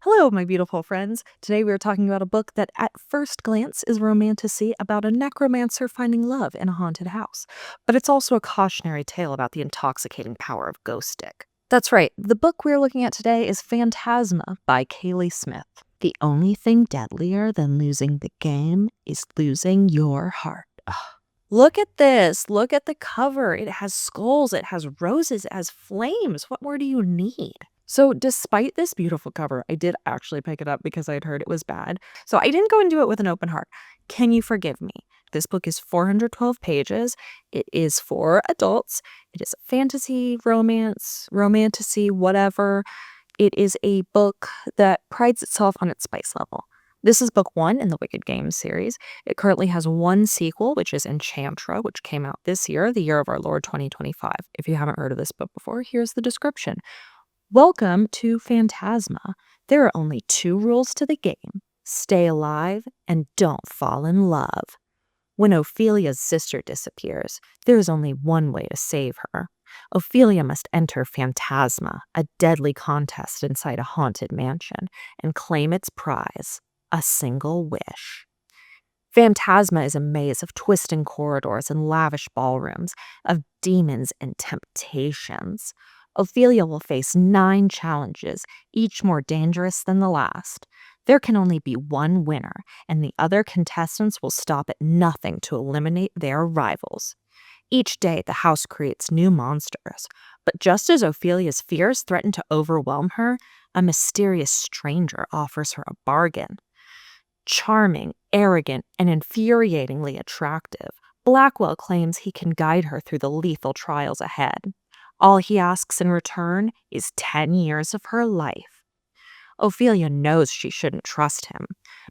Hello, my beautiful friends. Today we are talking about a book that at first glance is romantasy about a necromancer finding love in a haunted house. But it's also a cautionary tale about the intoxicating power of ghost stick. That's right, the book we're looking at today is Phantasma by Kaylie Smith. The only thing deadlier than losing the game is losing your heart. Ugh. Look at this. Look at the cover. It has skulls, it has roses, it has flames. What more do you need? So despite this beautiful cover, I did actually pick it up because I'd heard it was bad. So I didn't go into it with an open heart. Can you forgive me? This book is 412 pages. It is for adults. It is fantasy, romance, romantasy, whatever. It is a book that prides itself on its spice level. This is book 1 in the Wicked Games series. It currently has one sequel, which is Enchantra, which came out this year, the year of our Lord 2025. If you haven't heard of this book before, here's the description. Welcome to Phantasma. There are only 2 rules to the game. Stay alive and don't fall in love. When Ophelia's sister disappears, there is only one way to save her. Ophelia must enter Phantasma, a deadly contest inside a haunted mansion, and claim its prize, a single wish. Phantasma is a maze of twisting corridors and lavish ballrooms, of demons and temptations. Ophelia will face 9 challenges, each more dangerous than the last. There can only be one winner, and the other contestants will stop at nothing to eliminate their rivals. Each day, the house creates new monsters, but just as Ophelia's fears threaten to overwhelm her, a mysterious stranger offers her a bargain. Charming, arrogant, and infuriatingly attractive, Blackwell claims he can guide her through the lethal trials ahead. All he asks in return is 10 years of her life. Ophelia knows she shouldn't trust him.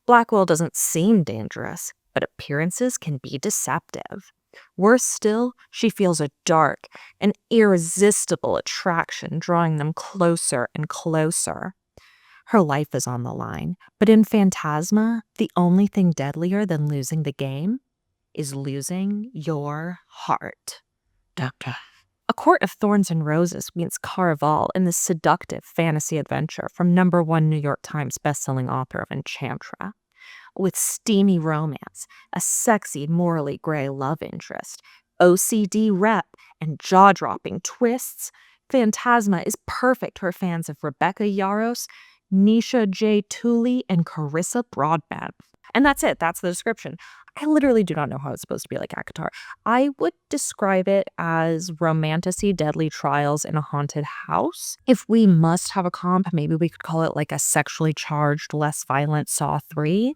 Blackwell doesn't seem dangerous, but appearances can be deceptive. Worse still, she feels a dark, an irresistible attraction drawing them closer and closer. Her life is on the line, but in Phantasma, the only thing deadlier than losing the game is losing your heart. Doctor. A Court of Thorns and Roses meets Caraval in this seductive fantasy adventure from #1 New York Times bestselling author of Enchantra. With steamy romance, a sexy, morally gray love interest, OCD rep, and jaw-dropping twists, Phantasma is perfect for fans of Rebecca Yarros, Nisha J. Tooley, and Carissa Broadbent. And that's it. That's the description. I literally do not know how it's supposed to be like ACOTAR. I would describe it as romantasy, deadly trials in a haunted house. If we must have a comp, maybe we could call it like a sexually charged, less violent Saw 3.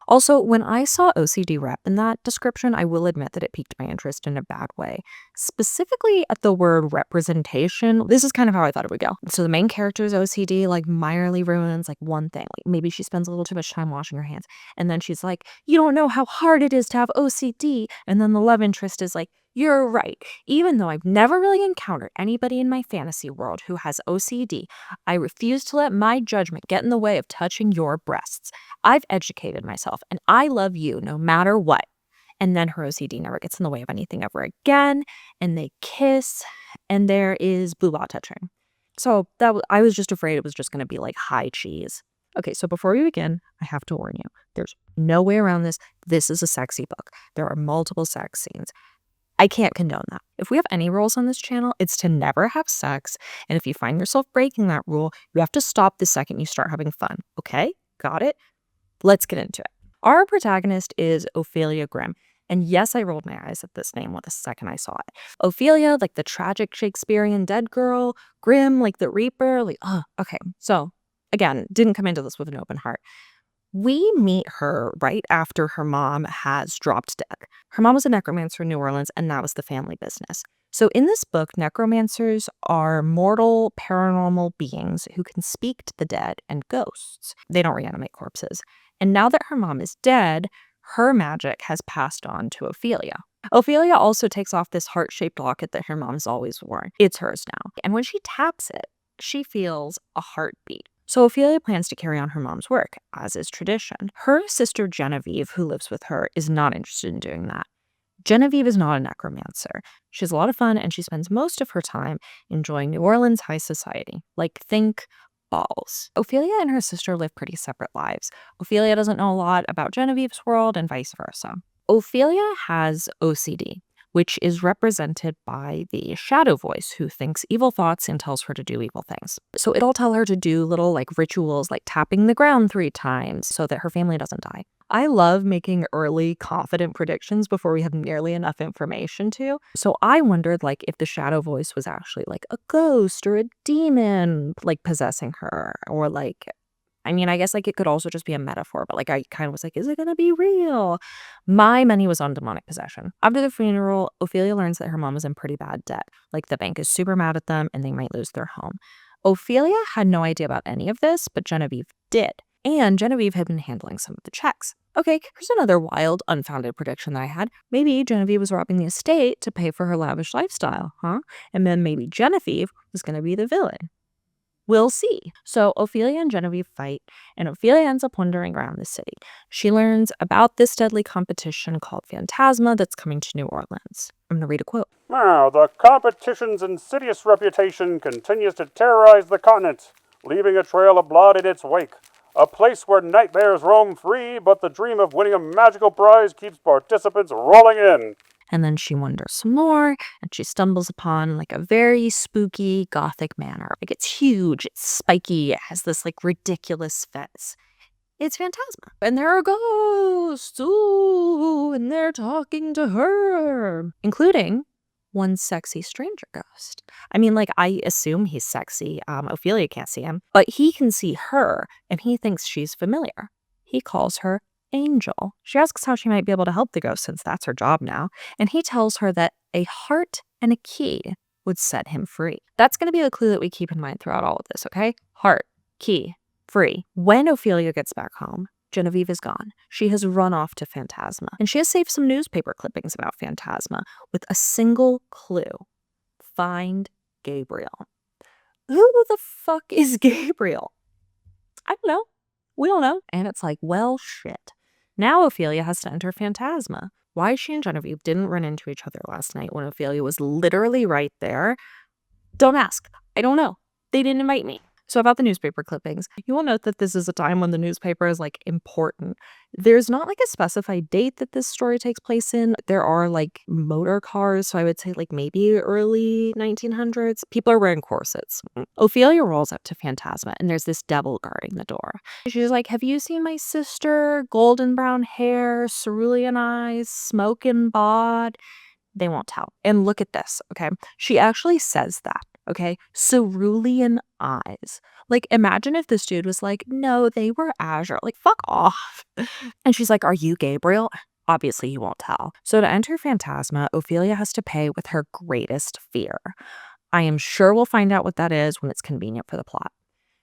Also, when I saw OCD rep in that description, I will admit that it piqued my interest in a bad way. Specifically at the word representation, this is kind of how I thought it would go. So the main character is OCD, like minorly ruins like one thing. Like maybe she spends a little too much time washing her hands. And then she's like, you don't know how hard it is to have OCD. And then the love interest is like, you're right. Even though I've never really encountered anybody in my fantasy world who has OCD, I refuse to let my judgment get in the way of touching your breasts. I've educated myself, and I love you no matter what. And then her OCD never gets in the way of anything ever again, and they kiss, and there is booba touching. So I was just afraid it was just going to be like high cheese. Okay, so before we begin, I have to warn you. There's no way around this. This is a sexy book. There are multiple sex scenes. I can't condone that. If we have any rules on this channel, it's to never have sex, and if you find yourself breaking that rule, you have to stop the second you start having fun. Okay? Got it? Let's get into it. Our protagonist is Ophelia Grimm. And yes, I rolled my eyes at this name the second I saw it. Ophelia, like the tragic Shakespearean dead girl. Grimm, like the Reaper. Okay. So, again, didn't come into this with an open heart. We meet her right after her mom has dropped dead. Her mom was a necromancer in New Orleans, and that was the family business. So in this book, necromancers are mortal paranormal beings who can speak to the dead and ghosts. They don't reanimate corpses. And now that her mom is dead, her magic has passed on to Ophelia. Ophelia also takes off this heart-shaped locket that her mom's always worn. It's hers now. And when she taps it, she feels a heartbeat. So Ophelia plans to carry on her mom's work, as is tradition. Her sister Genevieve, who lives with her, is not interested in doing that. Genevieve is not a necromancer. She has a lot of fun, and she spends most of her time enjoying New Orleans high society. Like, think balls. Ophelia and her sister live pretty separate lives. Ophelia doesn't know a lot about Genevieve's world and vice versa. Ophelia has OCD, which is represented by the shadow voice who thinks evil thoughts and tells her to do evil things. So it'll tell her to do little like rituals like tapping the ground 3 times so that her family doesn't die. I love making early confident predictions before we have nearly enough information to. So I wondered like if the shadow voice was actually like a ghost or a demon like possessing her, or like, I mean, I guess like it could also just be a metaphor, but like I kind of was like, is it gonna be real? My money was on demonic possession. After the funeral, Ophelia learns that her mom is in pretty bad debt. Like the bank is super mad at them and they might lose their home. Ophelia had no idea about any of this, but Genevieve did. And Genevieve had been handling some of the checks. Okay, here's another wild, unfounded prediction that I had. Maybe Genevieve was robbing the estate to pay for her lavish lifestyle, huh? And then maybe Genevieve was gonna be the villain. We'll see. So Ophelia and Genevieve fight, and Ophelia ends up wandering around the city. She learns about this deadly competition called Phantasma that's coming to New Orleans. I'm going to read a quote. Now, the competition's insidious reputation continues to terrorize the continent, leaving a trail of blood in its wake. A place where nightmares roam free, but the dream of winning a magical prize keeps participants rolling in. And then she wanders some more, and she stumbles upon like a very spooky gothic manor. Like it's huge, it's spiky, it has this like ridiculous fence. It's Phantasma. And there are ghosts, ooh, and they're talking to her, including one sexy stranger ghost. I mean, like, I assume he's sexy. Ophelia can't see him, but he can see her, and he thinks she's familiar. He calls her Angel. She asks how she might be able to help the ghost since that's her job now, and he tells her that a heart and a key would set him free. That's going to be a clue that we keep in mind throughout all of this, okay? Heart, key, free. When Ophelia gets back home, Genevieve is gone. She has run off to Phantasma, and she has saved some newspaper clippings about Phantasma with a single clue. Find Gabriel. Who the fuck is Gabriel? I don't know. We don't know. And it's like, well, shit. Now Ophelia has to enter Phantasma. Why she and Genevieve didn't run into each other last night when Ophelia was literally right there, don't ask. I don't know. They didn't invite me. So about the newspaper clippings, you will note that this is a time when the newspaper is like important. There's not like a specified date that this story takes place in. There are like motor cars, so I would say like maybe early 1900s. People are wearing corsets. Ophelia rolls up to Phantasma and there's this devil guarding the door. She's like, have you seen my sister? Golden brown hair, cerulean eyes, smoking bod. They won't tell. And look at this, okay? She actually says that. Okay, cerulean eyes. Like, imagine if this dude was like, no, they were azure. Like, fuck off. And she's like, are you Gabriel? Obviously, you won't tell. So to enter Phantasma, Ophelia has to pay with her greatest fear. I am sure we'll find out what that is when it's convenient for the plot.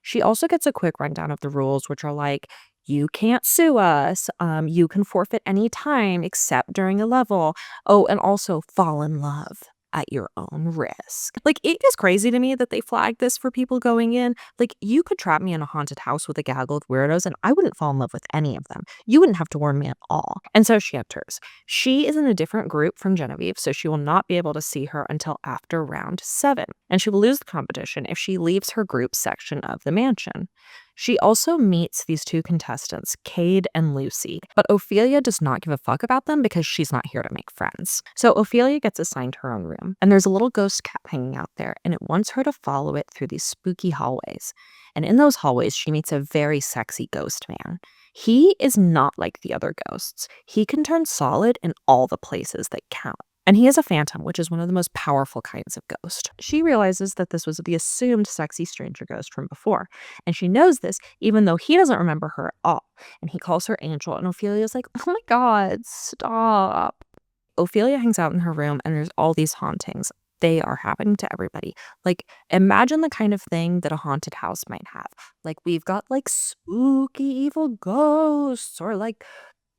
She also gets a quick rundown of the rules, which are like, you can't sue us. You can forfeit any time except during a level. Oh, and also fall in love at your own risk. Like, it is crazy to me that they flagged this for people going in. Like, you could trap me in a haunted house with a gaggle of weirdos and I wouldn't fall in love with any of them. You wouldn't have to warn me at all. And so she enters. She is in a different group from Genevieve, so she will not be able to see her until after round 7. And she will lose the competition if she leaves her group section of the mansion. She also meets these 2 contestants, Cade and Lucy, but Ophelia does not give a fuck about them because she's not here to make friends. So Ophelia gets assigned her own room, and there's a little ghost cat hanging out there, and it wants her to follow it through these spooky hallways. And in those hallways, she meets a very sexy ghost man. He is not like the other ghosts. He can turn solid in all the places that count. And he is a phantom, which is one of the most powerful kinds of ghost. She realizes that this was the assumed sexy stranger ghost from before. And she knows this even though he doesn't remember her at all. And he calls her Angel, and Ophelia's like, oh my God, stop. Ophelia hangs out in her room, and there's all these hauntings. They are happening to everybody. Like, imagine the kind of thing that a haunted house might have. Like, we've got like spooky evil ghosts, or like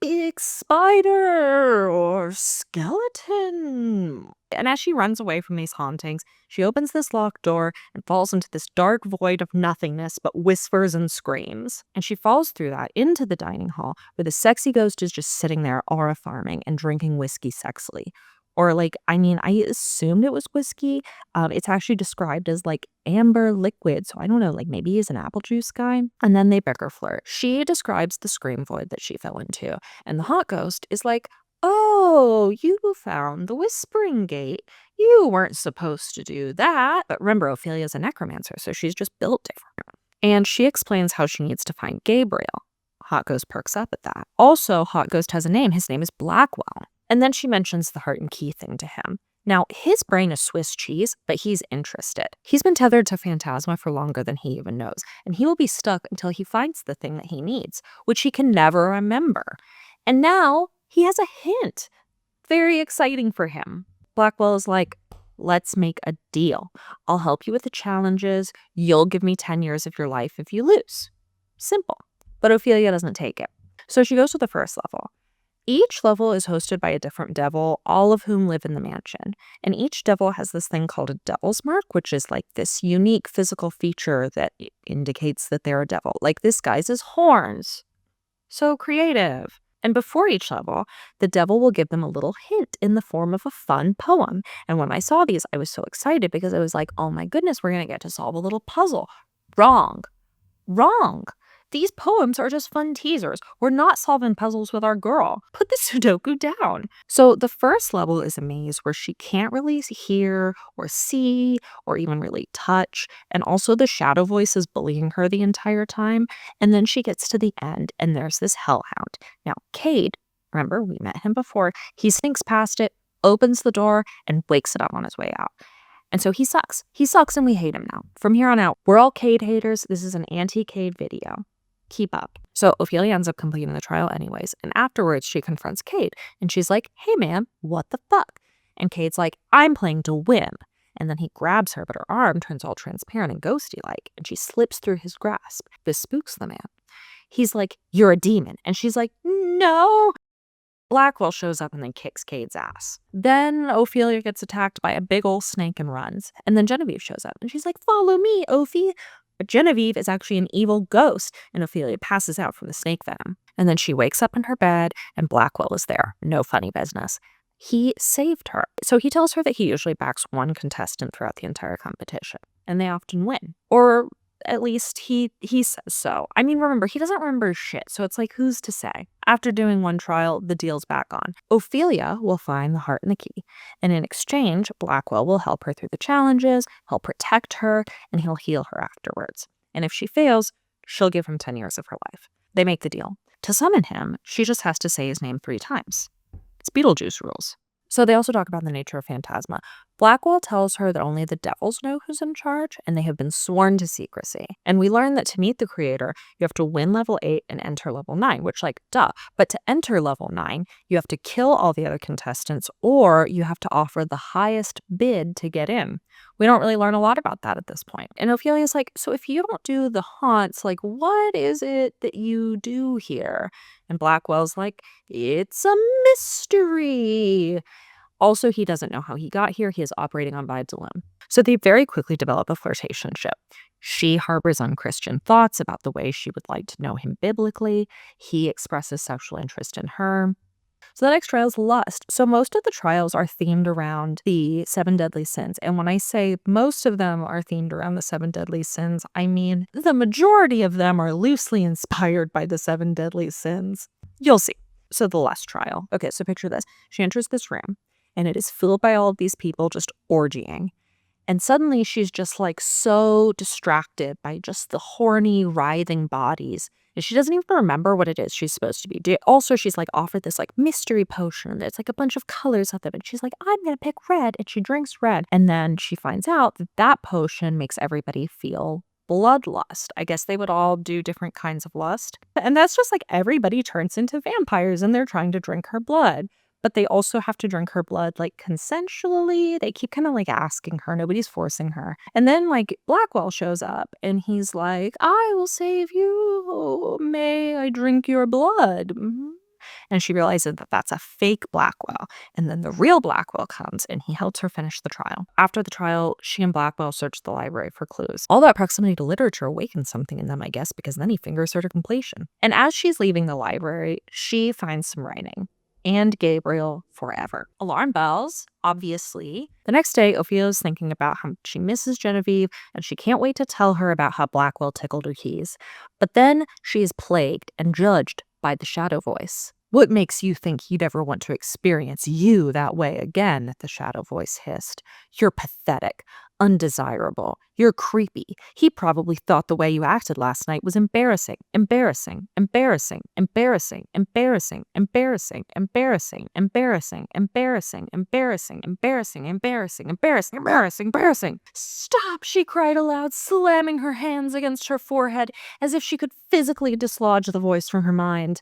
big spider or skeleton. And as she runs away from these hauntings, she opens this locked door and falls into this dark void of nothingness but whispers and screams. And she falls through that into the dining hall where the sexy ghost is just sitting there aura farming and drinking whiskey sexily. Or like, I mean, I assumed it was whiskey. It's actually described as like amber liquid. So I don't know, like maybe he's an apple juice guy. And then they bicker flirt. She describes the scream void that she fell into. And the hot ghost is like, oh, you found the whispering gate. You weren't supposed to do that. But remember, Ophelia's a necromancer, so she's just built different. And she explains how she needs to find Gabriel. Hot Ghost perks up at that. Also, Hot Ghost has a name. His name is Blackwell. And then she mentions the heart and key thing to him. Now, his brain is Swiss cheese, but he's interested. He's been tethered to Phantasma for longer than he even knows, and he will be stuck until he finds the thing that he needs, which he can never remember. And now he has a hint. Very exciting for him. Blackwell is like, let's make a deal. I'll help you with the challenges. You'll give me 10 years of your life if you lose. Simple. But Ophelia doesn't take it. So she goes to the first level. Each level is hosted by a different devil, all of whom live in the mansion. And each devil has this thing called a devil's mark, which is like this unique physical feature that indicates that they're a devil. Like this guy's is horns. So creative. And before each level, the devil will give them a little hint in the form of a fun poem. And when I saw these, I was so excited because I was like, oh my goodness, we're going to get to solve a little puzzle. Wrong. These poems are just fun teasers. We're not solving puzzles with our girl. Put the Sudoku down. So the first level is a maze where she can't really hear or see or even really touch. And also the shadow voice is bullying her the entire time. And then she gets to the end and there's this hellhound. Now, Cade, remember we met him before, he sneaks past it, opens the door, and wakes it up on his way out. And so he sucks. He sucks and we hate him now. From here on out, we're all Cade haters. This is an anti-Cade video. Keep up. So Ophelia ends up completing the trial anyways, and afterwards she confronts Cade, and she's like, hey man, what the fuck? And Cade's like, I'm playing to win. And then he grabs her, but her arm turns all transparent and ghosty-like, and she slips through his grasp. This spooks the man. He's like, you're a demon. And she's like, no. Blackwell shows up and then kicks Cade's ass. Then Ophelia gets attacked by a big ol' snake and runs. And then Genevieve shows up, and she's like, follow me, Ophi. But Genevieve is actually an evil ghost, and Ophelia passes out from the snake venom. And then she wakes up in her bed, and Blackwell is there. No funny business. He saved her. So he tells her that he usually backs one contestant throughout the entire competition, and they often win. Or at least he says so. I mean, remember, he doesn't remember shit, so it's like, who's to say? After doing one trial, the deal's back on. Ophelia will find the heart and the key, and in exchange, Blackwell will help her through the challenges, he'll protect her, and he'll heal her afterwards. And if she fails, she'll give him 10 years of her life. They make the deal. To summon him, she just has to say his name 3 times. It's Beetlejuice rules. So they also talk about the nature of Phantasma. Blackwell tells her that only the devils know who's in charge, and they have been sworn to secrecy. And we learn that to meet the creator, you have to win level 8 and enter level 9, which, like, duh. But to enter level 9, you have to kill all the other contestants, or you have to offer the highest bid to get in. We don't really learn a lot about that at this point. And Ophelia's like, so if you don't do the haunts, like, what is it that you do here? And Blackwell's like, it's a mystery. Also, he doesn't know how he got here. He is operating on vibes alone. So they very quickly develop a flirtationship. She harbors unchristian thoughts about the way she would like to know him biblically. He expresses sexual interest in her. So the next trial is lust. So most of the trials are themed around the 7 deadly sins. And when I say most of them are themed around the 7 deadly sins, I mean the majority of them are loosely inspired by the 7 deadly sins. You'll see. So the lust trial. Okay, so picture this. She enters this room, and it is filled by all of these people just orgying. And suddenly she's just like so distracted by just the horny, writhing bodies. And she doesn't even remember what it is she's supposed to be doing. Also, she's like offered this like mystery potion. It's like a bunch of colors of them. And she's like, I'm going to pick red. And she drinks red. And then she finds out that that potion makes everybody feel bloodlust. I guess they would all do different kinds of lust. And that's just like everybody turns into vampires and they're trying to drink her blood. But they also have to drink her blood, like, consensually. They keep kind of, like, asking her. Nobody's forcing her. And then, like, Blackwell shows up, and he's like, I will save you. May I drink your blood? And she realizes that that's a fake Blackwell. And then the real Blackwell comes, and he helps her finish the trial. After the trial, she and Blackwell search the library for clues. All that proximity to literature awakens something in them, I guess, because then he fingers her to completion. And as she's leaving the library, she finds some writing. and Gabriel forever. Alarm bells, obviously. The next day, Ophelia's thinking about how she misses Genevieve and she can't wait to tell her about how Blackwell tickled her keys. But then she is plagued and judged by the shadow voice. What makes you think he'd ever want to experience you that way again? The shadow voice hissed. You're pathetic, undesirable. You're creepy. He probably thought the way you acted last night was embarrassing, embarrassing, embarrassing, embarrassing, embarrassing, embarrassing, embarrassing, embarrassing, embarrassing, embarrassing, embarrassing, embarrassing, embarrassing, embarrassing, embarrassing. Stop, she cried aloud, slamming her hands against her forehead as if she could physically dislodge the voice from her mind.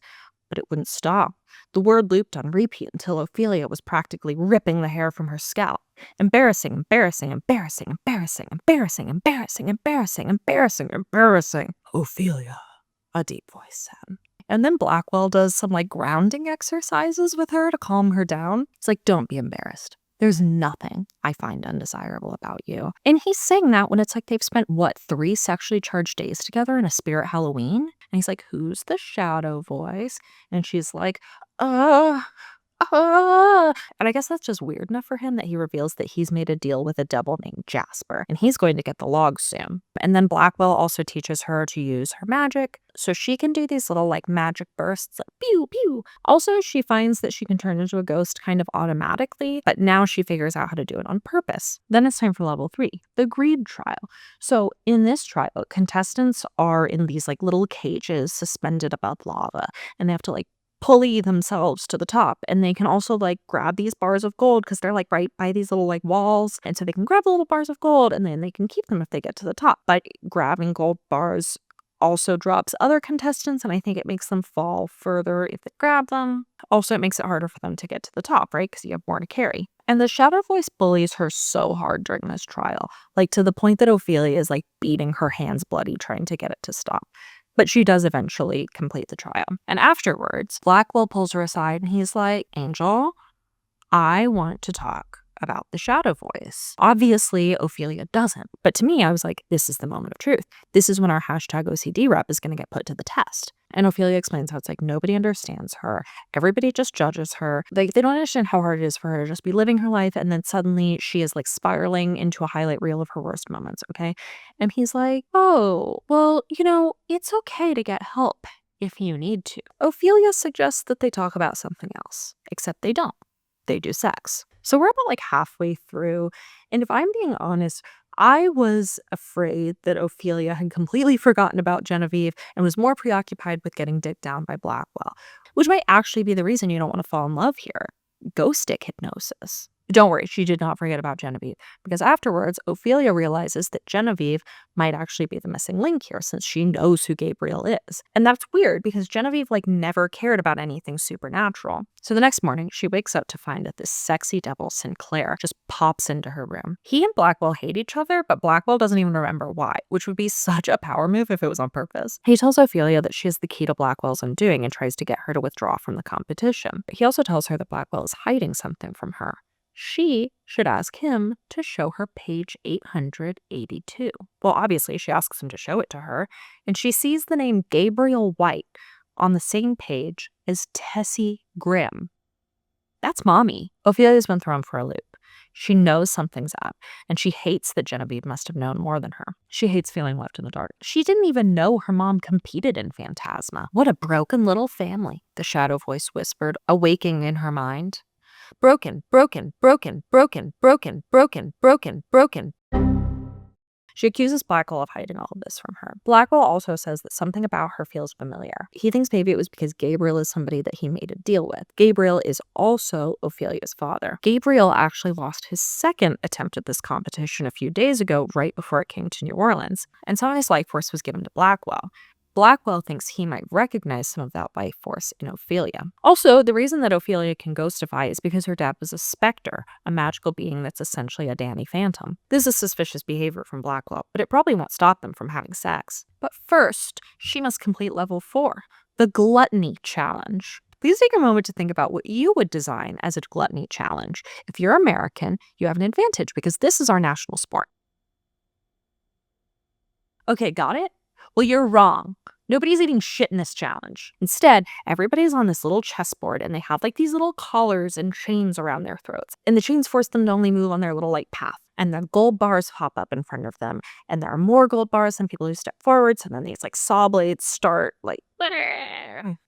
But it wouldn't stop. The word looped on repeat until Ophelia was practically ripping the hair from her scalp. Embarrassing, embarrassing, embarrassing, embarrassing, embarrassing, embarrassing, embarrassing, embarrassing, embarrassing. Ophelia, a deep voice said. And then Blackwell does some grounding exercises with her to calm her down. It's like, don't be embarrassed. There's nothing I find undesirable about you. And he's saying that when it's like they've spent, 3 sexually charged days together in a spirit Halloween? And he's like, who's the shadow voice? And she's like, uh, and I guess that's just weird enough for him that he reveals that he's made a deal with a devil named Jasper, and he's going to get the logs soon. And then Blackwell also teaches her to use her magic, so she can do these little magic bursts, pew pew. Also, she finds that she can turn into a ghost kind of automatically, but now she figures out how to do it on purpose. Then it's time for level 3, the greed trial. So in this trial, contestants are in these little cages suspended above lava, and they have to pulley themselves to the top, and they can also grab these bars of gold because they're right by these little walls, and so they can grab the little bars of gold and then they can keep them if they get to the top. But grabbing gold bars also drops other contestants, and I think it makes them fall further if they grab them. Also, it makes it harder for them to get to the top, right? Because you have more to carry. And the shadow voice bullies her so hard during this trial, to the point that Ophelia is beating her hands bloody trying to get it to stop. But she does eventually complete the trial. And afterwards, Blackwell pulls her aside and he's like, Angel, I want to talk about the shadow voice. Obviously, Ophelia doesn't. But to me, I was like, this is the moment of truth. This is when our hashtag OCD rep is going to get put to the test. And Ophelia explains how it's nobody understands her. Everybody just judges her. They don't understand how hard it is for her to just be living her life. And then suddenly she is spiraling into a highlight reel of her worst moments. Okay. And he's like, oh, well, it's okay to get help if you need to. Ophelia suggests that they talk about something else, except they don't. They do sex. So we're about halfway through, and if I'm being honest, I was afraid that Ophelia had completely forgotten about Genevieve and was more preoccupied with getting dicked down by Blackwell, which might actually be the reason you don't want to fall in love here. Ghost stick hypnosis. Don't worry, she did not forget about Genevieve, because afterwards, Ophelia realizes that Genevieve might actually be the missing link here since she knows who Gabriel is. And that's weird because Genevieve never cared about anything supernatural. So the next morning, she wakes up to find that this sexy devil, Sinclair, just pops into her room. He and Blackwell hate each other, but Blackwell doesn't even remember why, which would be such a power move if it was on purpose. He tells Ophelia that she is the key to Blackwell's undoing and tries to get her to withdraw from the competition. But he also tells her that Blackwell is hiding something from her. She should ask him to show her page 882. Well, obviously, she asks him to show it to her, and she sees the name Gabriel White on the same page as Tessie Grimm. That's mommy. Ophelia's been thrown for a loop. She knows something's up, and she hates that Genevieve must have known more than her. She hates feeling left in the dark. She didn't even know her mom competed in Phantasma. What a broken little family, the shadow voice whispered, awaking in her mind. Broken, broken, broken, broken, broken, broken, broken, broken. She accuses Blackwell of hiding all of this from her. Blackwell also says that something about her feels familiar. He thinks maybe it was because Gabriel is somebody that he made a deal with. Gabriel is also Ophelia's father. Gabriel actually lost his second attempt at this competition a few days ago, right before it came to New Orleans, and some of his life force was given to Blackwell. Blackwell thinks he might recognize some of that life force in Ophelia. Also, the reason that Ophelia can ghostify is because her dad was a specter, a magical being that's essentially a Danny Phantom. This is suspicious behavior from Blackwell, but it probably won't stop them from having sex. But first, she must complete level 4, the Gluttony Challenge. Please take a moment to think about what you would design as a gluttony challenge. If you're American, you have an advantage because this is our national sport. Okay, got it? Well, you're wrong. Nobody's eating shit in this challenge. Instead, everybody's on this little chessboard and they have like these little collars and chains around their throats. And the chains force them to only move on their little like path. And then gold bars pop up in front of them. And there are more gold bars and people who step forwards. And then these like saw blades start like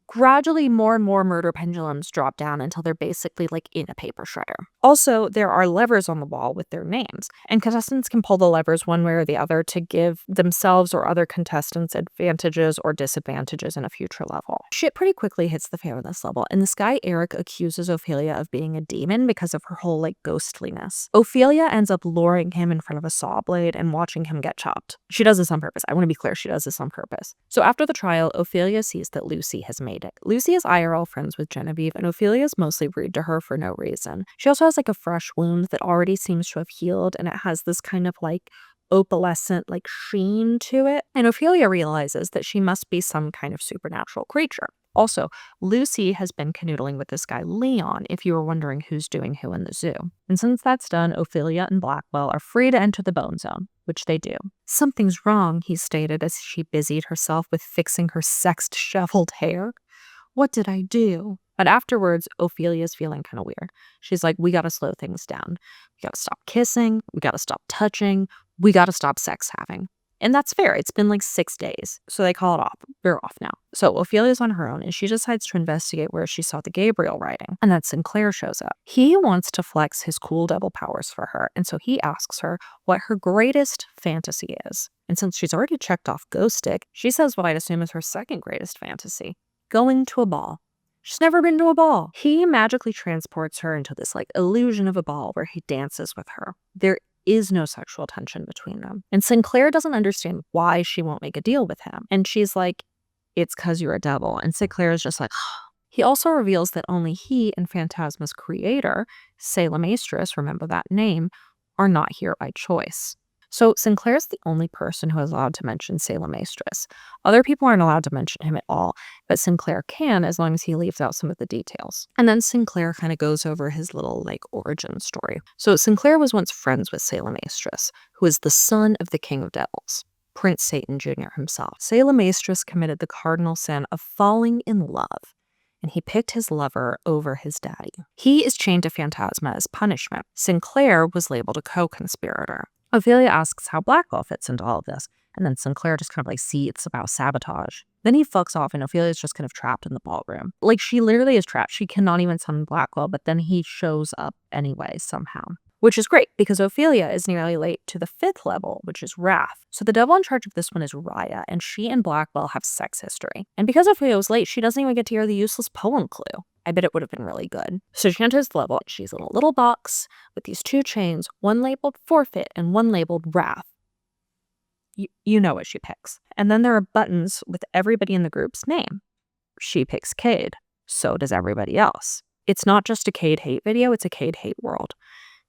gradually more and more murder pendulums drop down until they're basically like in a paper shredder. Also, there are levers on the wall with their names, and contestants can pull the levers one way or the other to give themselves or other contestants advantages or disadvantages in a future level. Shit pretty quickly hits the fan on this level, and this guy Eric accuses Ophelia of being a demon because of her whole like ghostliness. Ophelia ends up luring him in front of a saw blade and watching him get chopped. She does this on purpose. I want to be clear, she does this on purpose. So after the trial, Ophelia sees that Lucy has made it. Lucy is IRL friends with Genevieve, and Ophelia is mostly rude to her for no reason. She also has like a fresh wound that already seems to have healed, and it has this kind of like opalescent like sheen to it. And Ophelia realizes that she must be some kind of supernatural creature. Also, Lucy has been canoodling with this guy Leon, if you were wondering who's doing who in the zoo. And since that's done, Ophelia and Blackwell are free to enter the bone zone, which they do. Something's wrong, he stated as she busied herself with fixing her sexed, disheveled hair. What did I do? But afterwards, Ophelia's feeling kind of weird. She's like, we gotta slow things down. We gotta stop kissing. We gotta stop touching. We gotta stop sex having. And that's fair. It's been like 6 days. So they call it off. We're off now. So Ophelia's on her own and she decides to investigate where she saw the Gabriel writing. And then Sinclair shows up. He wants to flex his cool devil powers for her. And so he asks her what her greatest fantasy is. And since she's already checked off Ghost Stick, she says what I'd assume is her second greatest fantasy. Going to a ball. She's never been to a ball. He magically transports her into this like illusion of a ball where he dances with her. There is no sexual tension between them. And Sinclair doesn't understand why she won't make a deal with him. And she's like, it's because you're a devil. And Sinclair is just like, He also reveals that only he and Phantasma's creator, Salamastress, remember that name, are not here by choice. So Sinclair's the only person who is allowed to mention Salamastress. Other people aren't allowed to mention him at all, but Sinclair can as long as he leaves out some of the details. And then Sinclair kind of goes over his little origin story. So Sinclair was once friends with Salamastress, who is the son of the King of Devils, Prince Satan Jr. himself. Salamastress committed the cardinal sin of falling in love, and he picked his lover over his daddy. He is chained to Phantasma as punishment. Sinclair was labeled a co-conspirator. Ophelia asks how Blackwell fits into all of this, and then Sinclair just kind of seethes about sabotage. Then he fucks off, and Ophelia's just kind of trapped in the ballroom. She literally is trapped. She cannot even summon Blackwell, but then he shows up anyway somehow. Which is great, because Ophelia is nearly late to the 5th level, which is Wrath. So the devil in charge of this one is Raya, and she and Blackwell have sex history. And because Ophelia was late, she doesn't even get to hear the useless poem clue. I bet it would have been really good. So she enters the level. She's in a little box with these 2 chains, one labeled Forfeit and one labeled Wrath. You know what she picks. And then there are buttons with everybody in the group's name. She picks Cade. So does everybody else. It's not just a Cade hate video, it's a Cade hate world.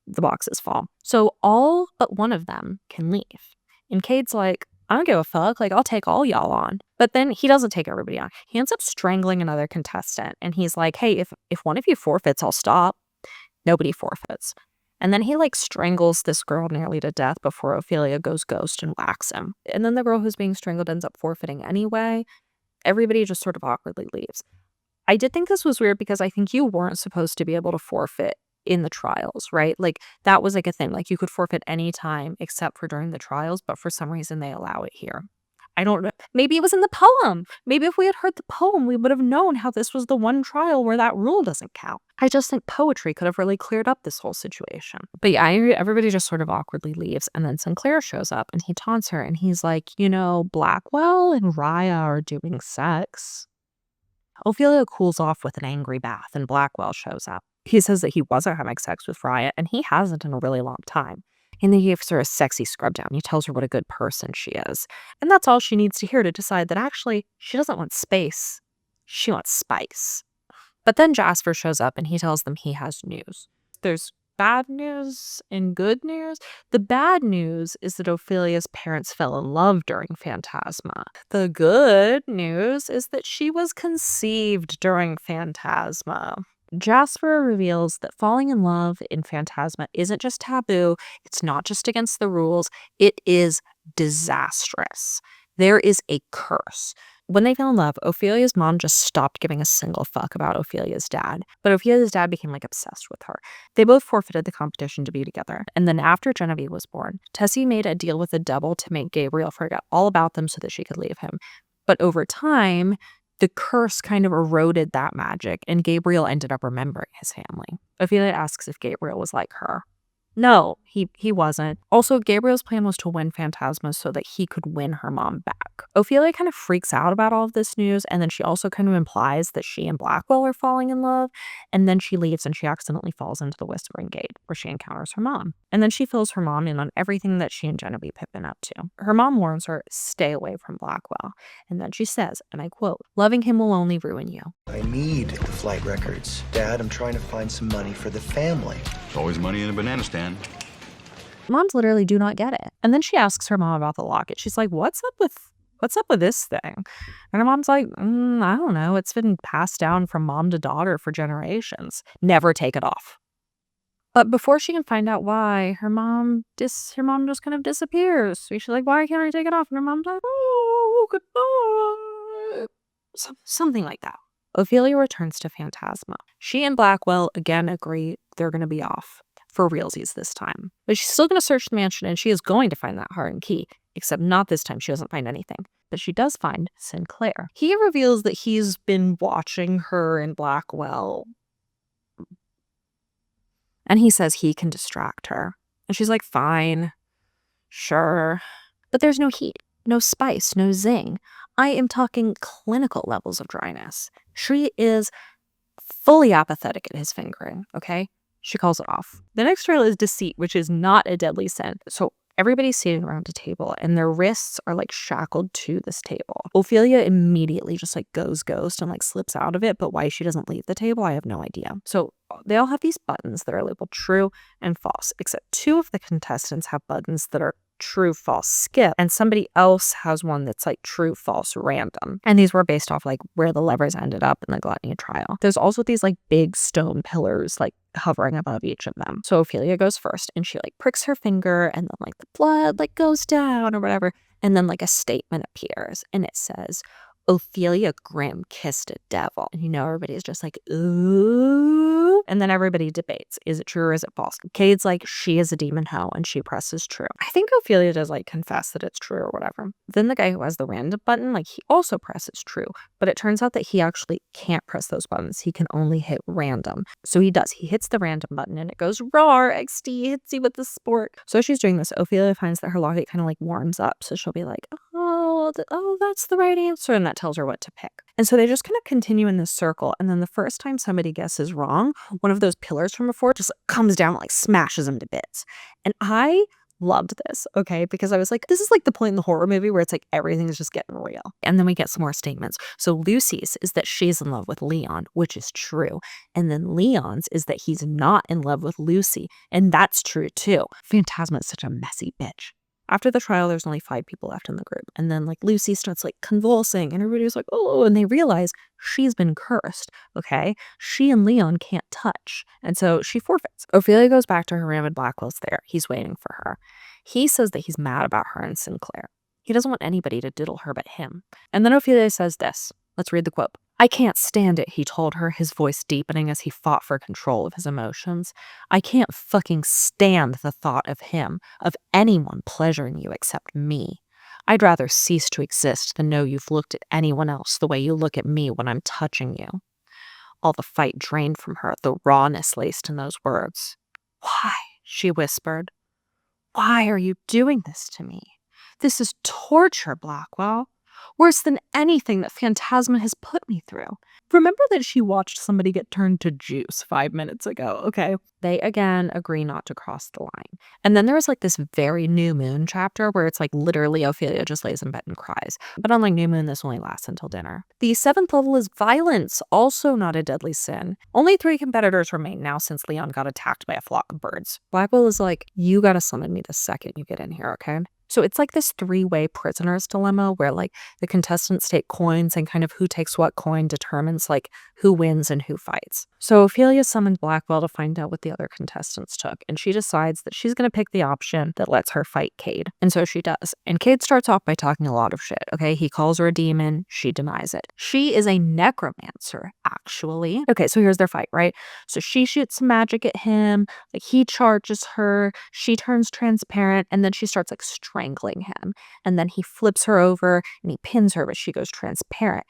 The boxes fall. So all but one of them can leave. And Cade's like, I don't give a fuck. I'll take all y'all on. But then he doesn't take everybody on. He ends up strangling another contestant. And he's like, hey, if one of you forfeits, I'll stop. Nobody forfeits. And then he strangles this girl nearly to death before Ophelia goes ghost and whacks him. And then the girl who's being strangled ends up forfeiting anyway. Everybody just sort of awkwardly leaves. I did think this was weird because I think you weren't supposed to be able to forfeit in the trials, right? That was a thing. You could forfeit any time except for during the trials, but for some reason they allow it here. I don't know. Maybe it was in the poem. Maybe if we had heard the poem, we would have known how this was the one trial where that rule doesn't count. I just think poetry could have really cleared up this whole situation. But yeah, everybody just sort of awkwardly leaves, and then Sinclair shows up and he taunts her and he's like, Blackwell and Raya are doing sex. Ophelia cools off with an angry bath and Blackwell shows up. He says that he wasn't having sex with Raya, and he hasn't in a really long time. And then he gives her a sexy scrub down. He tells her what a good person she is. And that's all she needs to hear to decide that actually she doesn't want space. She wants spice. But then Jasper shows up and he tells them he has news. There's bad news and good news. The bad news is that Ophelia's parents fell in love during Phantasma. The good news is that she was conceived during Phantasma. Jasper reveals that falling in love in Phantasma isn't just taboo, it's not just against the rules, it is disastrous. There is a curse. When they fell in love, Ophelia's mom just stopped giving a single fuck about Ophelia's dad. But Ophelia's dad became like obsessed with her. They both forfeited the competition to be together. And then after Genevieve was born, Tessie made a deal with the devil to make Gabriel forget all about them so that she could leave him. But over time, the curse kind of eroded that magic, and Gabriel ended up remembering his family. Ophelia asks if Gabriel was like her. No, he wasn't. Also, Gabriel's plan was to win Phantasma so that he could win her mom back. Ophelia kind of freaks out about all of this news, and then she also kind of implies that she and Blackwell are falling in love, and then she leaves and she accidentally falls into the Whispering Gate, where she encounters her mom. And then she fills her mom in on everything that she and Genevieve have been up to. Her mom warns her, stay away from Blackwell. And then she says, and I quote, "Loving him will only ruin you." I need the flight records. Dad, I'm trying to find some money for the family. There's always money in a banana stand. Moms literally do not get it. And then she asks her mom about the locket. She's like, what's up with this thing? And her mom's like, I don't know. It's been passed down from mom to daughter for generations. Never take it off. But before she can find out why, her mom just kind of disappears. So she's like, why can't I take it off? And her mom's like, oh, goodbye. Something like that. Ophelia returns to Phantasma. She and Blackwell again agree they're going to be off. For realsies this time. But she's still going to search the mansion, and she is going to find that heart and key. Except not this time. She doesn't find anything. But she does find Sinclair. He reveals that he's been watching her and Blackwell. And he says he can distract her. And she's like, fine. Sure. But there's no heat, no spice, no zing. I am talking clinical levels of dryness. She is fully apathetic at his fingering, okay? She calls it off. The next trail is Deceit, which is not a deadly sin. So everybody's sitting around a table and their wrists are like shackled to this table. Ophelia immediately just like goes ghost and like slips out of it, but why she doesn't leave the table, I have no idea. So they all have these buttons that are labeled true and false, except 2 of the contestants have buttons that are true, false, skip, and somebody else has one that's like true, false, random. And these were based off like where the levers ended up in the gluttony trial. There's also these like big stone pillars like hovering above each of them. So Ophelia goes first and she like pricks her finger and then like the blood like goes down or whatever. And then like a statement appears and it says, Ophelia Grimm kissed a devil. And you know, everybody's just like, ooh. And then everybody debates. Is it true or is it false? Cade's like, she is a demon hoe, and she presses true. I think Ophelia does like confess that it's true or whatever. Then the guy who has the random button, like he also presses true. But it turns out that he actually can't press those buttons. He can only hit random. So he does. He hits the random button and it goes roar, XD, hits you with the sport. So as she's doing this, Ophelia finds that her locket kind of like warms up. So she'll be like, oh, that's the right answer. And that tells her what to pick. And so they just kind of continue in this circle. And then the first time somebody guesses wrong, one of those pillars from before just comes down and like smashes them to bits. And I loved this, okay? Because I was like, this is like the point in the horror movie where it's like everything is just getting real. And then we get some more statements. So Lucy's is that she's in love with Leon, which is true. And then Leon's is that he's not in love with Lucy. And that's true too. Phantasma is such a messy bitch. After the trial, there's only 5 people left in the group. And then like Lucy starts like convulsing and everybody's like, oh, and they realize she's been cursed, okay? She and Leon can't touch. And so she forfeits. Ophelia goes back to her room and Blackwell's there. He's waiting for her. He says that he's mad about her and Sinclair. He doesn't want anybody to diddle her but him. And then Ophelia says this. Let's read the quote. I can't stand it, he told her, his voice deepening as he fought for control of his emotions. I can't fucking stand the thought of him, of anyone pleasuring you except me. I'd rather cease to exist than know you've looked at anyone else the way you look at me when I'm touching you. All the fight drained from her, the rawness laced in those words. Why? She whispered. Why are you doing this to me? This is torture, Blackwell. Worse than anything that Phantasma has put me through. Remember that she watched somebody get turned to juice 5 minutes ago, okay? They again agree not to cross the line. And then there's like this very New Moon chapter where it's like literally Ophelia just lays in bed and cries. But unlike New Moon, this only lasts until dinner. The 7th level is violence, also not a deadly sin. Only 3 competitors remain now since Leon got attacked by a flock of birds. Blackwell is like, you gotta summon me the second you get in here, okay? So it's like this three-way prisoner's dilemma where like the contestants take coins and kind of who takes what coin determines like who wins and who fights. So Ophelia summoned Blackwell to find out what the other contestants took, and she decides that she's going to pick the option that lets her fight Cade. And so she does. And Cade starts off by talking a lot of shit, okay? He calls her a demon. She denies it. She is a necromancer, actually. Okay, so here's their fight, right? So she shoots some magic at him. Like, he charges her. She turns transparent, and then she starts, like, strangling him. And then he flips her over, and he pins her, but she goes transparent.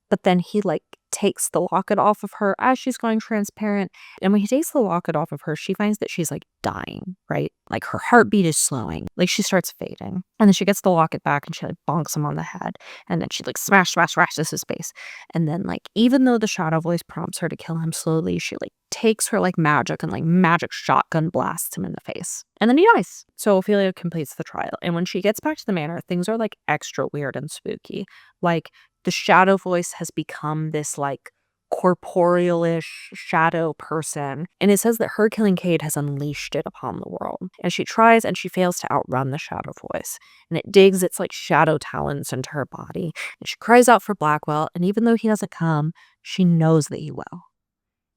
But then he, like, takes the locket off of her as she's going transparent. And when he takes the locket off of her, she finds that she's like dying, right? Like her heartbeat is slowing. Like she starts fading. And then she gets the locket back and she like bonks him on the head. And then she like smashes his face. And then like, even though the shadow voice prompts her to kill him slowly, she like takes her like magic and like magic shotgun blasts him in the face. And then he dies. So Ophelia completes the trial. And when she gets back to the manor, things are like extra weird and spooky. Like, the shadow voice has become this like corporeal-ish shadow person. And it says that her killing Cade has unleashed it upon the world. And she tries and she fails to outrun the shadow voice. And it digs its like shadow talons into her body. And she cries out for Blackwell. And even though he doesn't come, she knows that he will.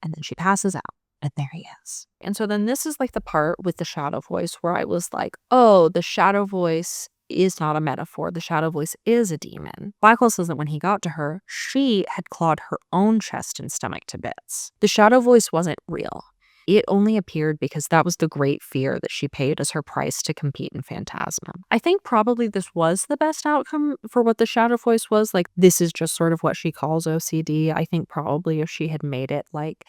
And then she passes out. And there he is. And so then this is like the part with the shadow voice where I was like, oh, the shadow voice is not a metaphor. The shadow voice is a demon. Blackwell says that when he got to her, she had clawed her own chest and stomach to bits. The shadow voice wasn't real. It only appeared because that was the great fear that she paid as her price to compete in Phantasma. I think probably this was the best outcome for what the shadow voice was. Like, this is just sort of what she calls OCD. I think probably if she had made it like,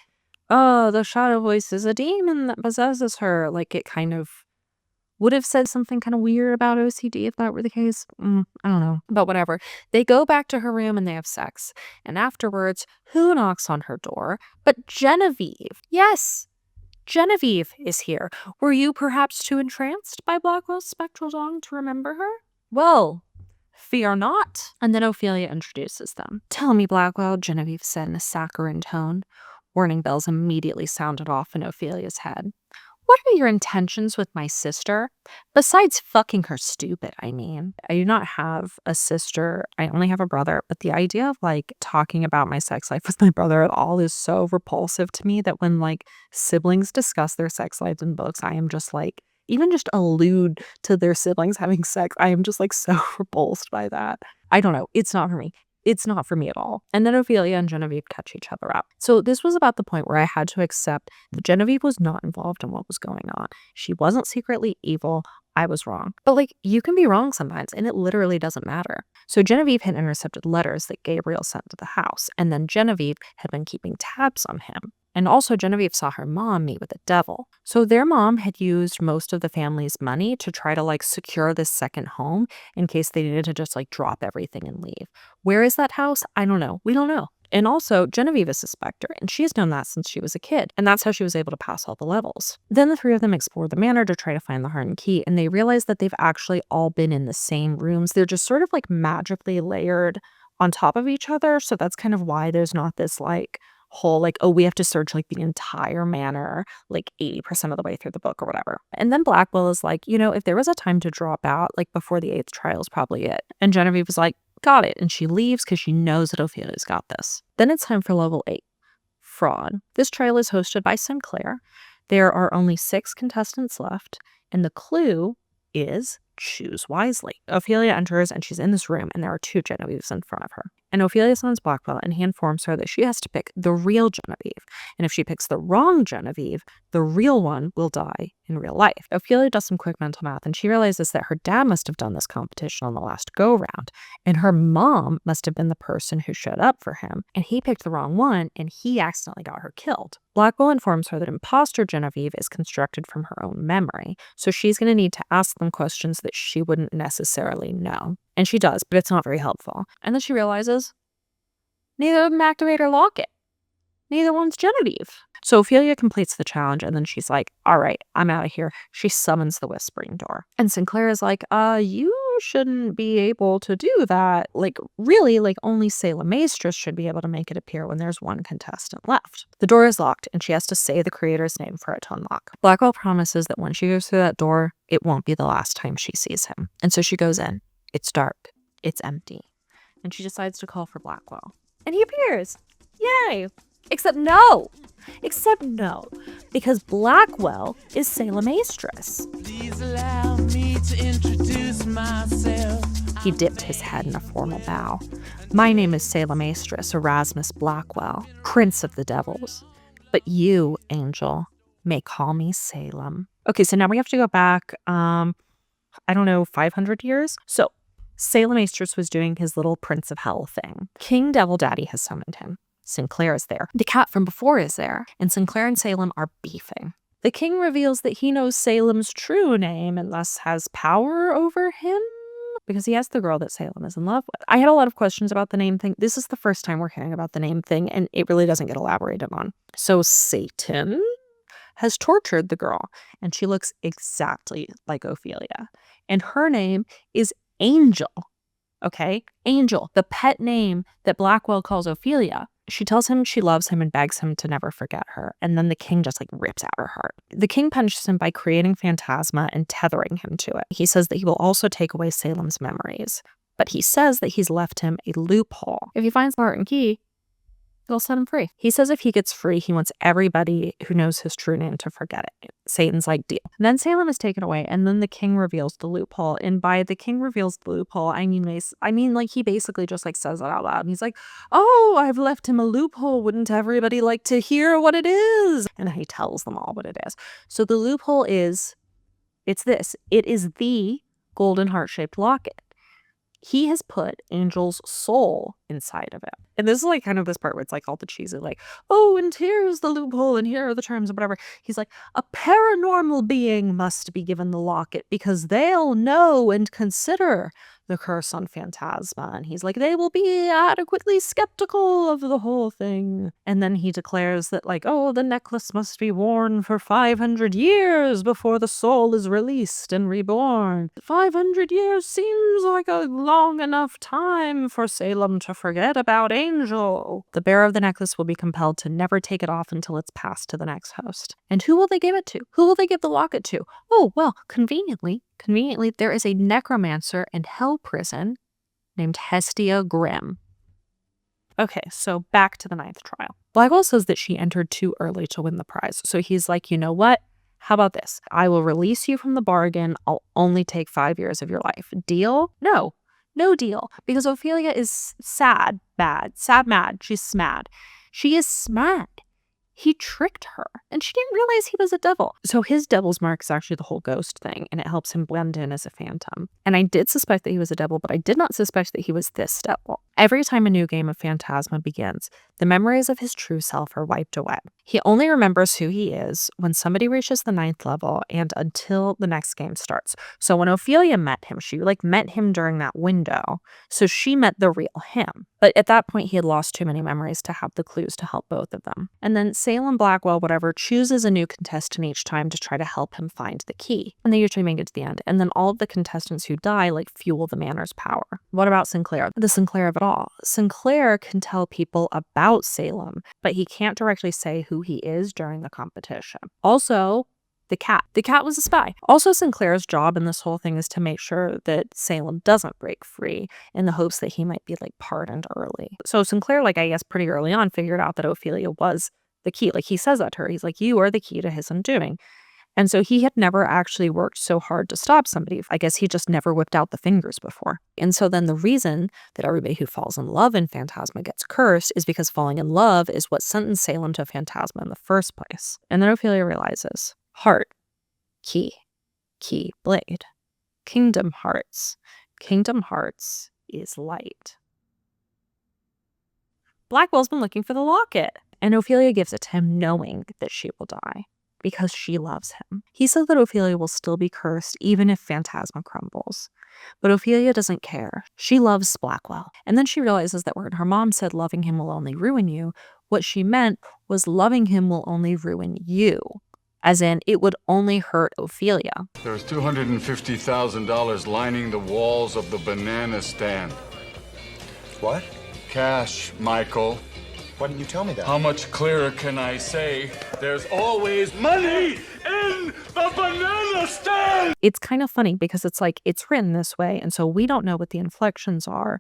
oh, the shadow voice is a demon that possesses her, like it kind of would have said something kind of weird about OCD if that were the case. I don't know. But whatever. They go back to her room and they have sex. And afterwards, who knocks on her door? But Genevieve. Yes, Genevieve is here. Were you perhaps too entranced by Blackwell's spectral song to remember her? Well, fear not. And then Ophelia introduces them. Tell me, Blackwell, Genevieve said in a saccharine tone. Warning bells immediately sounded off in Ophelia's head. What are your intentions with my sister? Besides fucking her stupid, I mean. I do not have a sister. I only have a brother. But the idea of like talking about my sex life with my brother at all is so repulsive to me that when like siblings discuss their sex lives in books, I am just like, even just allude to their siblings having sex, I am just like so repulsed by that. I don't know. It's not for me. It's not for me at all. And then Ophelia and Genevieve catch each other up. So this was about the point where I had to accept that Genevieve was not involved in what was going on. She wasn't secretly evil. I was wrong. But like, you can be wrong sometimes, and it literally doesn't matter. So Genevieve had intercepted letters that Gabriel sent to the house, and then Genevieve had been keeping tabs on him. And also Genevieve saw her mom meet with the devil. So their mom had used most of the family's money to try to like secure this second home in case they needed to just like drop everything and leave. Where is that house? I don't know. We don't know. And also, Genevieve is a specter, and she's known that since she was a kid, and that's how she was able to pass all the levels. Then the three of them explore the manor to try to find the hardened key, and they realize that they've actually all been in the same rooms. They're just sort of like magically layered on top of each other, so that's kind of why there's not this like whole like, oh, we have to search like the entire manor like 80% of the way through the book or whatever. And then Blackwell is like, you know, if there was a time to drop out, like before the 8th trial is probably it. And Genevieve was like, got it. And she leaves because she knows that Ophelia's got this. Then it's time for level 8, fraud. This trial is hosted by Sinclair. There are only 6 contestants left, and the clue is choose wisely. Ophelia enters and she's in this room, and there are 2 Genevieves in front of her. And Ophelia summons Blackwell, and he informs her that she has to pick the real Genevieve. And if she picks the wrong Genevieve, the real one will die in real life. Ophelia does some quick mental math, and she realizes that her dad must have done this competition on the last go-round, and her mom must have been the person who showed up for him, and he picked the wrong one, and he accidentally got her killed. Blackwell informs her that imposter Genevieve is constructed from her own memory, so she's going to need to ask them questions that she wouldn't necessarily know. And she does, but it's not very helpful. And then she realizes neither of them activate her locket. Neither one's Genevieve. So Ophelia completes the challenge, and then she's like, all right, I'm out of here. She summons the whispering door. And Sinclair is like, you shouldn't be able to do that. Like, really, like, only Salem Maestress should be able to make it appear when there's one contestant left. The door is locked, and she has to say the creator's name for it to unlock. Blackwell promises that when she goes through that door, it won't be the last time she sees him. And so she goes in. It's dark. It's empty. And she decides to call for Blackwell. And he appears. Yay! Except no, because Blackwell is Salem Maestress. Please allow me to introduce myself. He dipped his head in a formal bow. My name is Salem Maestress Erasmus Blackwell, Prince of the Devils. But you, Angel, may call me Salem. Okay, so now we have to go back, 500 years? So, Salem Maestress was doing his little Prince of Hell thing. King Devil Daddy has summoned him. Sinclair is there. The cat from before is there. And Sinclair and Salem are beefing. The king reveals that he knows Salem's true name and thus has power over him because he has the girl that Salem is in love with. I had a lot of questions about the name thing. This is the first time we're hearing about the name thing, and it really doesn't get elaborated on. So Satan has tortured the girl, and she looks exactly like Ophelia. And her name is Angel. Okay? Angel, the pet name that Blackwell calls Ophelia. She tells him she loves him and begs him to never forget her. And then the king just rips out her heart. The king punishes him by creating Phantasma and tethering him to it. He says that he will also take away Salem's memories. But he says that he's left him a loophole. If he finds the heart and key, he'll set him free. He says if he gets free, he wants everybody who knows his true name to forget it. Satan's deal. And then Salem is taken away, and then the king reveals the loophole. And by the king reveals the loophole, I mean he basically just says it out loud. And he's like, oh, I've left him a loophole. Wouldn't everybody like to hear what it is? And he tells them all what it is. So the loophole is, it's this. It is the golden heart-shaped locket. He has put Angel's soul inside of it. And this is kind of this part where it's all the cheesy, oh, and here's the loophole and here are the terms and whatever. He's like, a paranormal being must be given the locket because they'll know and consider the curse on Phantasma. And he's like, they will be adequately skeptical of the whole thing. And then he declares that the necklace must be worn for 500 years before the soul is released and reborn. 500 years seems like a long enough time for Salem to forget about Angel. The bearer of the necklace will be compelled to never take it off until it's passed to the next host. And who will they give it to? Who will they give the locket to? Oh, well, conveniently, there is a necromancer in Hell Prison named Hestia Grimm. Okay, so back to the 9th trial. Blackwell says that she entered too early to win the prize. So he's like, you know what? How about this? I will release you from the bargain. I'll only take 5 years of your life. Deal? No deal. Because Ophelia is mad. She's smad. She is smad. He tricked her, and she didn't realize he was a devil. So his devil's mark is actually the whole ghost thing, and it helps him blend in as a phantom. And I did suspect that he was a devil, but I did not suspect that he was this devil. Every time a new game of Phantasma begins, the memories of his true self are wiped away. He only remembers who he is when somebody reaches the 9th level and until the next game starts. So when Ophelia met him, she met him during that window. So she met the real him. But at that point, he had lost too many memories to have the clues to help both of them. And then Salem Blackwell, chooses a new contestant each time to try to help him find the key. And they usually make it to the end. And then all of the contestants who die, fuel the manor's power. What about Sinclair? The Sinclair of it all. Sinclair can tell people about Salem, but he can't directly say who he is during the competition. Also, the cat. The cat was a spy. Also, Sinclair's job in this whole thing is to make sure that Salem doesn't break free in the hopes that he might be pardoned early. So Sinclair, I guess pretty early on, figured out that Ophelia was the key. He says that to her. He's like, you are the key to his undoing. And so he had never actually worked so hard to stop somebody. I guess he just never whipped out the fingers before. And so then the reason that everybody who falls in love in Phantasma gets cursed is because falling in love is what sentenced Salem to Phantasma in the first place. And then Ophelia realizes, heart, key, blade, kingdom hearts is light. Blackwell's been looking for the locket, and Ophelia gives it to him knowing that she will die because she loves him. He said that Ophelia will still be cursed even if Phantasma crumbles. But Ophelia doesn't care. She loves Blackwell. And then she realizes that when her mom said loving him will only ruin you, what she meant was loving him will only ruin you. as in it would only hurt Ophelia. There's $250,000 lining the walls of the banana stand. What? Cash, Michael. Why didn't you tell me that? How much clearer can I say? There's always money in the banana stand! It's kind of funny because it's like it's written this way, and so we don't know what the inflections are.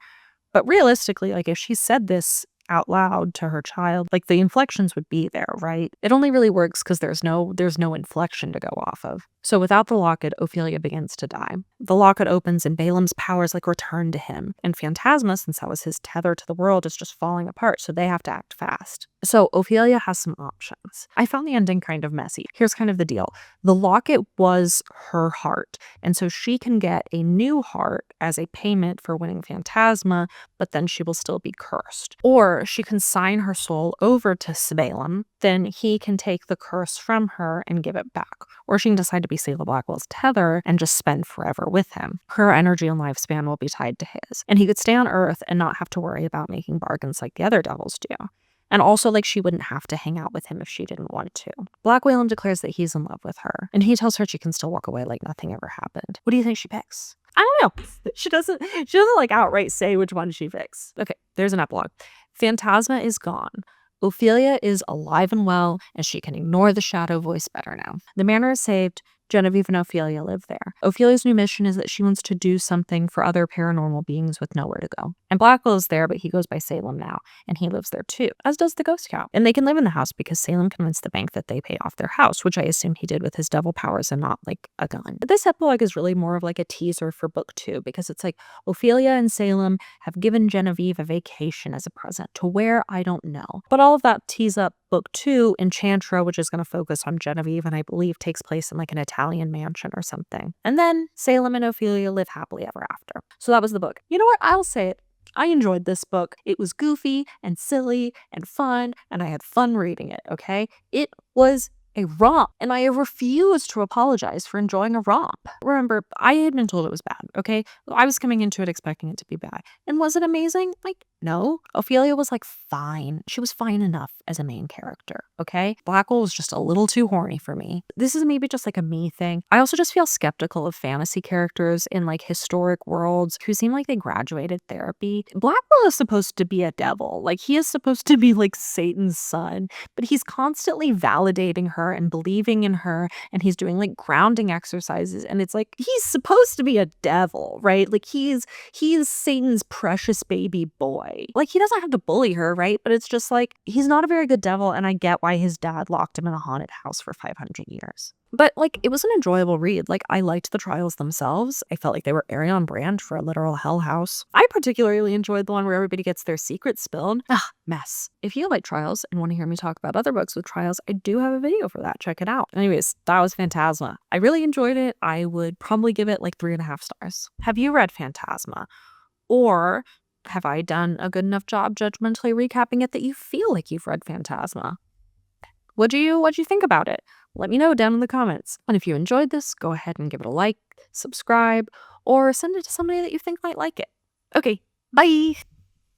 But realistically, like if she said this out loud to her child, like the inflections would be there, right? It only really works because there's no inflection to go off of. So without the locket, Ophelia begins to die. The locket opens and Balaam's powers like return to him. And Phantasma, since that was his tether to the world, is just falling apart, so they have to act fast. So Ophelia has some options. I found the ending kind of messy. Here's kind of the deal. The locket was her heart, and so she can get a new heart as a payment for winning Phantasma, but then she will still be cursed. Or she can sign her soul over to Balaam, then he can take the curse from her and give it back. Or she can decide to be Selah Blackwell's tether and just spend forever with him. Her energy and lifespan will be tied to his. And he could stay on Earth and not have to worry about making bargains like the other devils do. And also, like, she wouldn't have to hang out with him if she didn't want to. Black Whalem declares that he's in love with her, and he tells her she can still walk away like nothing ever happened. What do you think she picks? I don't know. She doesn't like outright say which one she picks. Okay, there's an epilogue. Phantasma is gone. Ophelia is alive and well, and she can ignore the shadow voice better now. The manor is saved. Genevieve and Ophelia live there. Ophelia's new mission is that she wants to do something for other paranormal beings with nowhere to go. And Blackwell is there, but he goes by Salem now, and he lives there too, as does the ghost cow. And they can live in the house because Salem convinced the bank that they pay off their house, which I assume he did with his devil powers and not like a gun. But this epilogue is really more of like a teaser for book 2, because it's like Ophelia and Salem have given Genevieve a vacation as a present to where I don't know. But all of that tees up book 2, Enchantra, which is going to focus on Genevieve and I believe takes place in like an Italian mansion or something. And then Salem and Ophelia live happily ever after. So that was the book. You know what? I'll say it. I enjoyed this book. It was goofy and silly and fun, and I had fun reading it, okay? It was a romp, and I refuse to apologize for enjoying a romp. Remember, I had been told it was bad, okay? I was coming into it expecting it to be bad. And was it amazing? Like, no. Ophelia was like fine. She was fine enough as a main character, okay? Blackwell was just a little too horny for me. This is maybe just like a me thing. I also just feel skeptical of fantasy characters in like historic worlds who seem like they graduated therapy. Blackwell is supposed to be a devil. Like, he is supposed to be like Satan's son, but he's constantly validating her and believing in her, and he's doing like grounding exercises, and it's like he's supposed to be a devil, right? Like he's Satan's precious baby boy. Like, he doesn't have to bully her, right? But it's just like he's not a very good devil, and I get why his dad locked him in a haunted house for 500 years. But like, it was an enjoyable read. Like, I liked the trials themselves. I felt like they were very on brand for a literal hell house. I particularly enjoyed the one where everybody gets their secrets spilled. Mess. If you like trials and want to hear me talk about other books with trials, I do have a video for that. Check it out. Anyways, that was Phantasma. I really enjoyed it. I would probably give it like 3.5 stars. Have you read Phantasma? Or have I done a good enough job judgmentally recapping it that you feel like you've read Phantasma? What'd you think about it? Let me know down in the comments. And if you enjoyed this, go ahead and give it a like, subscribe, or send it to somebody that you think might like it. Okay, bye!